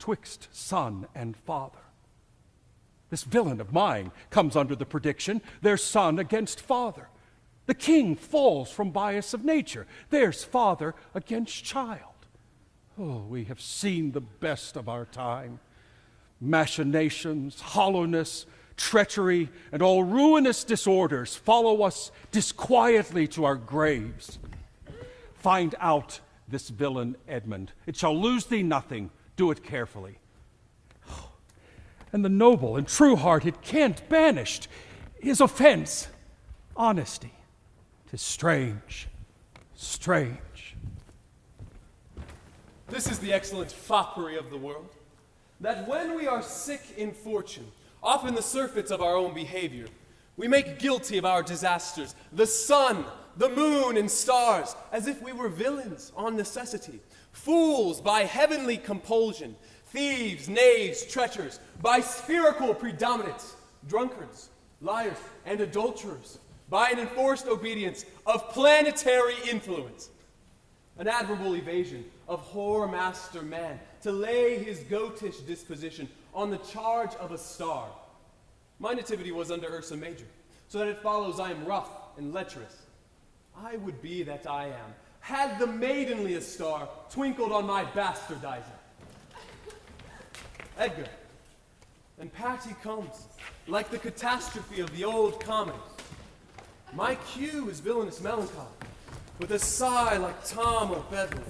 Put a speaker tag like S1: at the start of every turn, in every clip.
S1: twixt son and father. This villain of mine comes under the prediction, there's son against father. The king falls from bias of nature. There's father against child. Oh, we have seen the best of our time. Machinations, hollowness, treachery, and all ruinous disorders follow us disquietly to our graves. Find out this villain Edmund. It shall lose thee nothing. Do it carefully. And the noble and true-hearted Kent banished. His offense, honesty. 'Tis strange, strange.
S2: This is the excellent foppery of the world, that when we are sick in fortune, often the surfeits of our own behavior, we make guilty of our disasters, the sun, the moon, and stars, as if we were villains on necessity, fools by heavenly compulsion, thieves, knaves, treacherous, by spherical predominance, drunkards, liars, and adulterers, by an enforced obedience of planetary influence. An admirable evasion of whore-master man to lay his goatish disposition on the charge of a star. My nativity was under Ursa Major, so that it follows I am rough and lecherous. I would be that I am, had the maidenliest star twinkled on my bastardizing. Edgar, and Patty comes, like the catastrophe of the old comedy. My cue is villainous melancholy, with a sigh like Tom of Bedlam.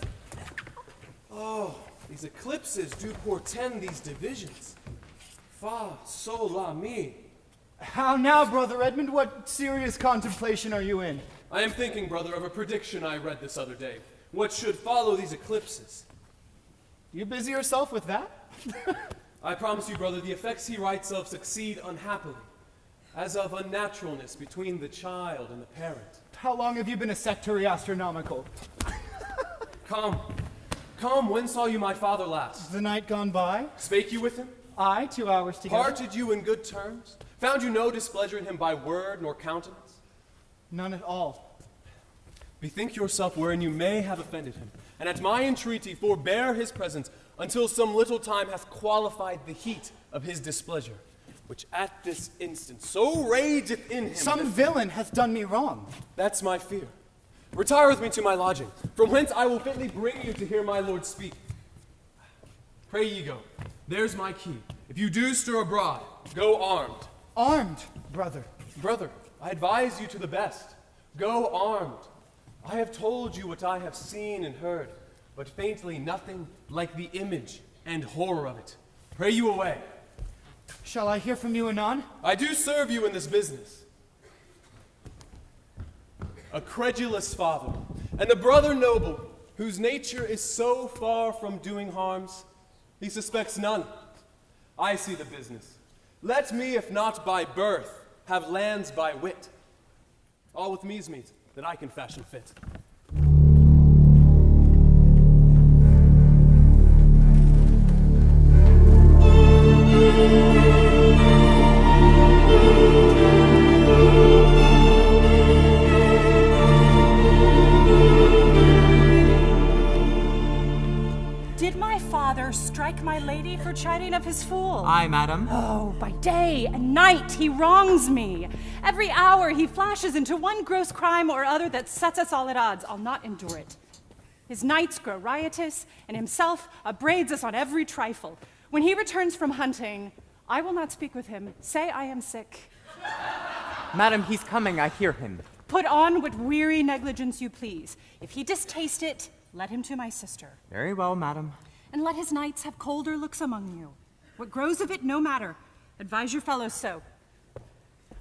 S2: Oh, these eclipses do portend these divisions. Fa, sol, la, mi.
S3: How now, Brother Edmund? What serious contemplation are you in?
S2: I am thinking, brother, of a prediction I read this other day. What should follow these eclipses?
S3: You busy yourself with that?
S2: I promise you, brother, the effects he writes of succeed unhappily, as of unnaturalness between the child and the parent.
S3: How long have you been a sectary astronomical?
S2: Come, when saw you my father last?
S3: The night gone by.
S2: Spake you with him?
S3: Aye, 2 hours together.
S2: Parted you in good terms? Found you no displeasure in him by word nor countenance?
S3: None at all.
S2: Bethink yourself wherein you may have offended him, and at my entreaty forbear his presence until some little time hath qualified the heat of his displeasure, which at this instant so rageth in him.
S3: Some villain hath done me wrong.
S2: That's my fear. Retire with me to my lodging, from whence I will fitly bring you to hear my lord speak. Pray ye go. There's my key. If you do stir abroad, go armed.
S3: Armed, brother.
S2: Brother, I advise you to the best. Go armed. I have told you what I have seen and heard, but faintly nothing like the image and horror of it. Pray you away.
S3: Shall I hear from you anon?
S2: I do serve you in this business. A credulous father, and a brother noble, whose nature is so far from doing harms, he suspects none. I see the business. Let me, if not by birth, have lands by wit. All with me's meet, that I can fashion fit.
S4: Did my father strike my lady for chiding of his fool?
S5: Aye, madam.
S4: Oh, by day and night he wrongs me. Every hour he flashes into one gross crime or other that sets us all at odds. I'll not endure it. His nights grow riotous, and himself upbraids us on every trifle. When he returns from hunting, I will not speak with him. Say I am sick.
S5: Madam, he's coming, I hear him.
S4: Put on what weary negligence you please. If he distaste it, let him to my sister.
S5: Very well, madam.
S4: And let his knights have colder looks among you. What grows of it, no matter. Advise your fellows so.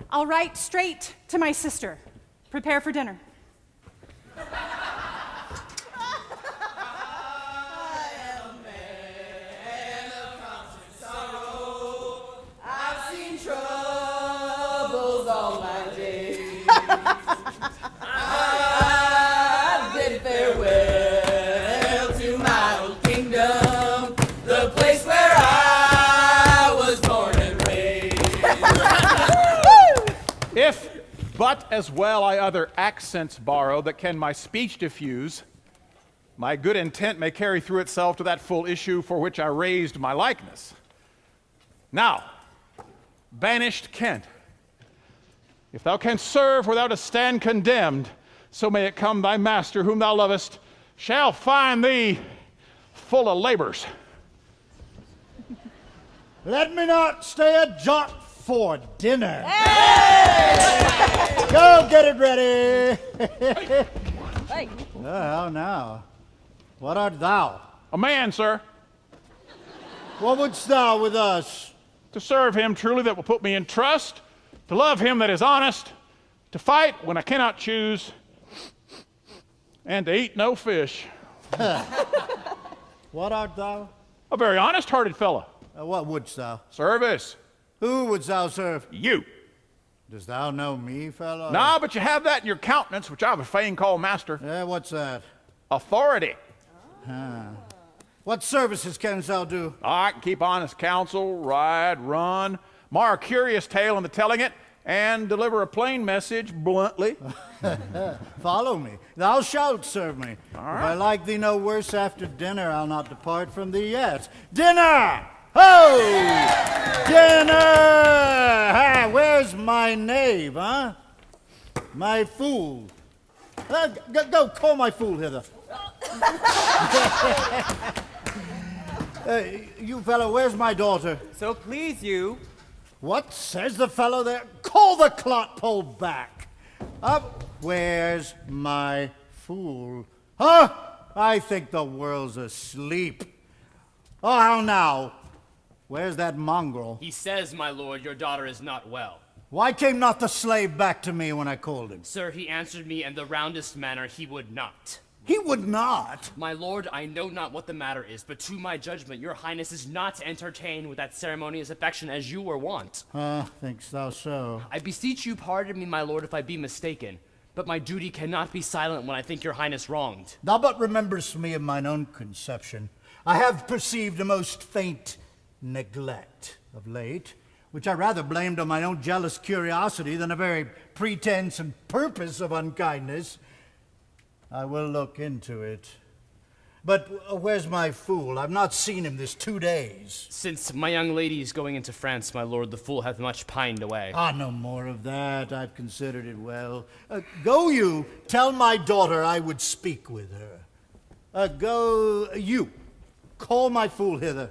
S4: I'll write straight to my sister. Prepare for dinner.
S6: But as well I other accents borrow that can my speech diffuse, my good intent may carry through itself to that full issue for which I raised my likeness. Now, banished Kent, if thou canst serve where thou dost stand condemned, so may it come thy master, whom thou lovest, shall find thee full of labors.
S3: Let me not stay a jot for dinner. Hey! Go get it ready.
S4: Hey.
S3: Well, now, what art thou?
S6: A man, sir,
S3: What wouldst thou with us?
S6: to serve him truly that will put me in trust, to love him that is honest, to fight when I cannot choose, and to eat no fish.
S3: What art thou?
S6: A very honest-hearted fellow.
S3: What wouldst thou?
S6: Service.
S3: Who wouldst thou serve?
S6: You.
S3: Dost thou know me, fellow?
S6: No, but you have that in your countenance, which I would fain call master.
S3: What's that?
S6: Authority.
S3: What services canst thou do?
S6: I can keep honest counsel, ride, run, mar a curious tale in the telling it, and deliver a plain message bluntly.
S3: Follow me. Thou shalt serve me.
S6: All
S3: If
S6: right.
S3: I like thee no worse after dinner, I'll not depart from thee yet. Dinner! Ho! Dinner! Ha, where's my knave, huh? My fool. Go call my fool hither. You fellow, where's my daughter?
S5: So please you,
S3: What says the fellow there? Call the clot pole back. Where's my fool? Huh? I think the world's asleep. Oh, how now? Where's that mongrel?
S7: He says, my lord, your daughter is not well.
S3: Why came not the slave back to me when I called him?
S7: Sir, he answered me in the roundest manner he would not.
S3: He would not.
S7: My lord, I know not what the matter is, but to my judgment, your highness is not entertained with that ceremonious affection as you were wont.
S3: Thinkst thou so?
S7: I beseech you pardon me, my lord, if I be mistaken, but my duty cannot be silent when I think your highness wronged.
S3: Thou but rememberest me of mine own conception. I have perceived a most faint neglect of late, which I rather blamed on my own jealous curiosity than a very pretense and purpose of unkindness. I will look into it. But where's my fool? I've not seen him this 2 days.
S7: Since my young lady is going into France, my lord, the fool hath much pined away.
S3: No more of that. I've considered it well. Go you, tell my daughter I would speak with her. Go you, call my fool hither.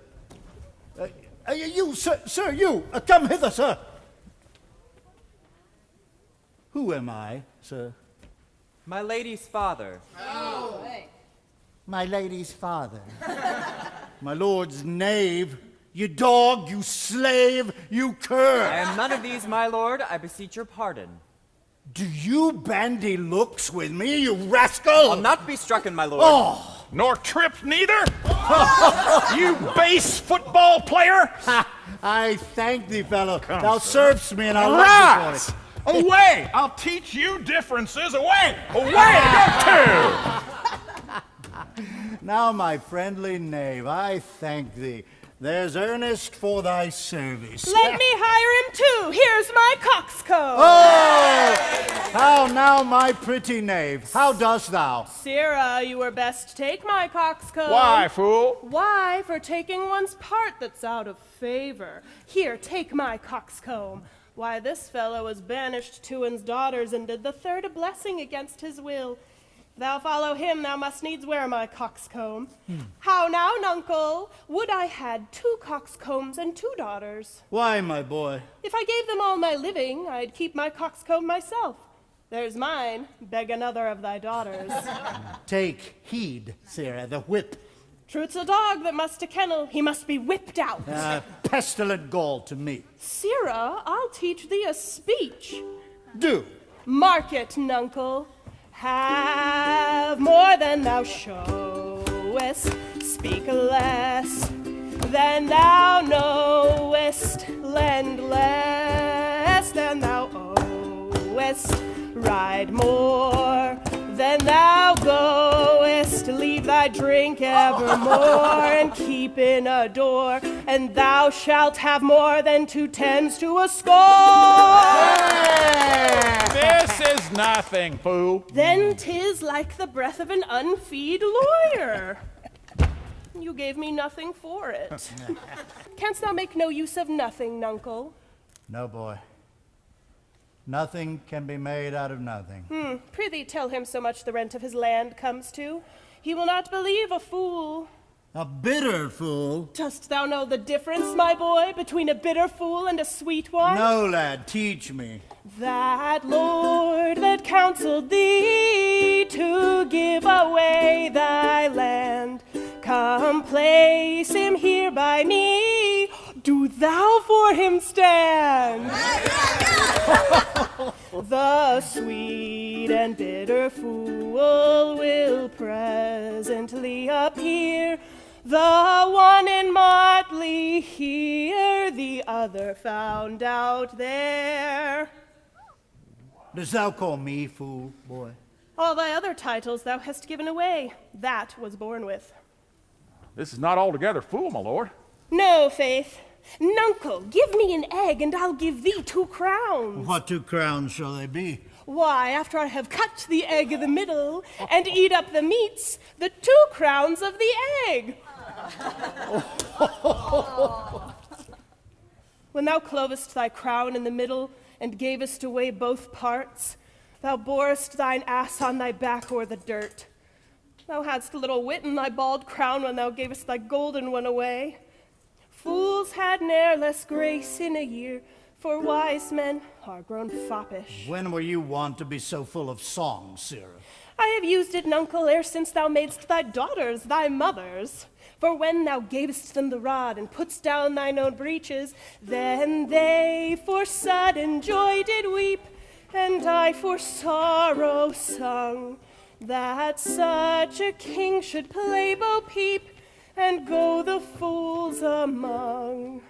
S3: You, sir, you, come hither, sir. Who am I, sir?
S5: my lady's father.
S3: My lady's father. My lord's knave. You dog, you slave, you cur.
S5: I am none of these, my lord. I beseech your pardon.
S3: Do you bandy looks with me, you rascal?
S5: I'll not be strucken, my lord.
S3: Oh!
S6: Nor tripped neither? You base football player?
S3: I thank thee, fellow. Thou servest me, and I'll
S6: Rise!
S3: let you
S6: Away! I'll teach you differences. Away! Away! Go to!
S3: Now, my friendly knave, I thank thee. There's earnest for thy service.
S8: Let me hire him too. Here's my coxcomb.
S3: Oh! How now, my pretty knave? How dost thou?
S8: Sirrah, you were best take my coxcomb.
S6: Why, fool?
S8: Why? For taking one's part that's out of favor. Here, take my coxcomb. Why, this fellow was banished to his daughters and did the third a blessing against his will. If thou follow him, thou must needs wear my coxcomb. How now, nuncle? Would I had 2 coxcombs and 2 daughters.
S3: Why, my boy?
S8: If I gave them all my living, I'd keep my coxcomb myself. There's mine. Beg another of thy daughters.
S3: Take heed, Sarah, the whip.
S8: Truth's a dog that must to kennel. He must be whipped out.
S3: Pestilent gall to me.
S8: Sirrah, I'll teach thee a speech.
S3: Do.
S8: Mark it, nuncle. Have more than thou showest. Speak less than thou knowest. Lend less than thou owest. Ride more than thou goest. Leave thy drink evermore, and keep in a door, and thou shalt have more than 2 tens to a score.
S6: This is nothing, fool.
S8: Then 'tis like the breath of an unfeed lawyer. You gave me nothing for it. Canst thou make no use of nothing, nuncle?
S3: No, boy. Nothing can be made out of nothing.
S8: Prithee tell him so much the rent of his land comes to. He will not believe a fool.
S3: A bitter fool?
S8: Dost thou know the difference, my boy, between a bitter fool and a sweet one?
S3: No, lad, teach me.
S8: That Lord that counseled thee to give away thy land, come place him here by me, do thou for him stand. The sweet and bitter fool will presently appear, the one in motley here, the other found out there.
S3: Dost thou call me fool, boy?
S8: All thy other titles thou hast given away, that was born with.
S6: This is not altogether fool, my lord.
S8: No, faith. Nuncle, give me an egg, and I'll give thee 2 crowns.
S3: What 2 crowns shall they be?
S8: Why, after I have cut the egg in the middle and eat up the meats, the 2 crowns of the egg. When thou clovest thy crown in the middle and gavest away both parts, thou borest thine ass on thy back o'er the dirt. Thou hadst little wit in thy bald crown when thou gavest thy golden one away. Fools had ne'er less grace in a year, for wise men are grown foppish.
S3: When were you wont to be so full of song, Sarah?
S8: I have used it, nuncle, ere since thou madest thy daughters thy mothers. For when thou gavest them the rod and putst down thine own breeches, then they for sudden joy did weep, and I for sorrow sung, that such a king should play bo peep and go the fools among.